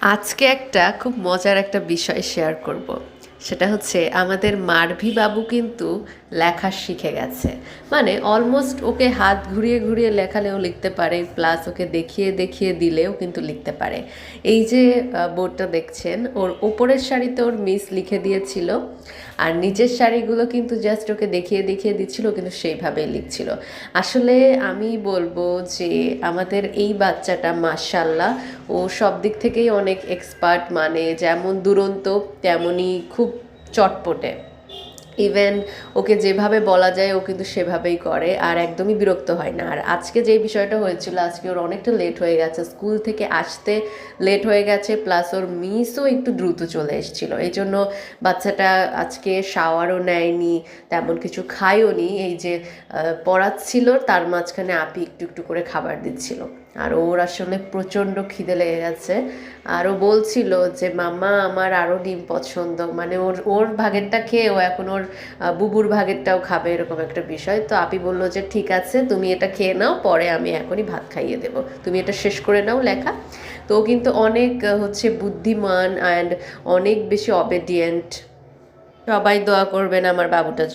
আজকে একটা খুব মজার একটা বিষয় শেয়ার করব। সেটা হচ্ছে আমাদের মারভি বাবু কিন্তু লেখা শিখে গেছে। মানে অলমোস্ট ওকে হাত ঘুরিয়ে ঘুরিয়ে লেখালেও লিখতে পারে, প্লাস ওকে দেখিয়ে দেখিয়ে দিলেও কিন্তু লিখতে পারে। এই যে বোর্ডটা দেখছেন, ওর ওপরের শাড়িতে ওর মিস লিখে দিয়েছিল, আর নিচের শাড়িগুলো কিন্তু জাস্ট ওকে দেখিয়ে দেখিয়ে দিচ্ছিল, কিন্তু সেইভাবেই লিখছিল। আসলে আমি বলবো যে আমাদের এই বাচ্চাটা মাশাল্লাহ, ও সব দিক থেকেই অনেক এক্সপার্ট, মানে যেমন দুরন্ত তেমনই খুব চটপটে। ইভেন ওকে যেভাবে বলা যায় ও কিন্তু সেভাবেই করে, আর একদমই বিরক্ত হয় না। আর আজকে যে বিষয়টা হয়েছিল, আজকে ওর অনেকটা লেট হয়ে গেছে, স্কুল থেকে আসতে লেট হয়ে গেছে, প্লাস ওর মিসও একটু দ্রুত চলে এসেছিলো। এই জন্য বাচ্চাটা আজকে শাওয়ারও নেয়নি, তেমন কিছু খায়ও নি। এই যে পড়াচ্ছিল তার মাঝখানে আপি একটু একটু করে খাবার দিচ্ছিল, আর ওর আসলে প্রচণ্ড খিদে লেগে গেছে। আর ও বলছিল যে মাম্মা আমার আরও ডিম পছন্দ, মানে ওর ওর ভাগেরটা খেয়ে ও এখন ওর বুবুর ভাগেরটাও খাবে, এরকম একটা বিষয়। তো আপি বললো যে ঠিক আছে, তুমি এটা খেয়ে নাও, পরে আমি এখনই ভাত খাইয়ে দেবো, তুমি এটা শেষ করে নাও লেখা। তো ও কিন্তু অনেক হচ্ছে বুদ্ধিমান অ্যান্ড অনেক বেশি অবেডিয়েন্ট। সবাই দোয়া করবেন আমার বাবুটা।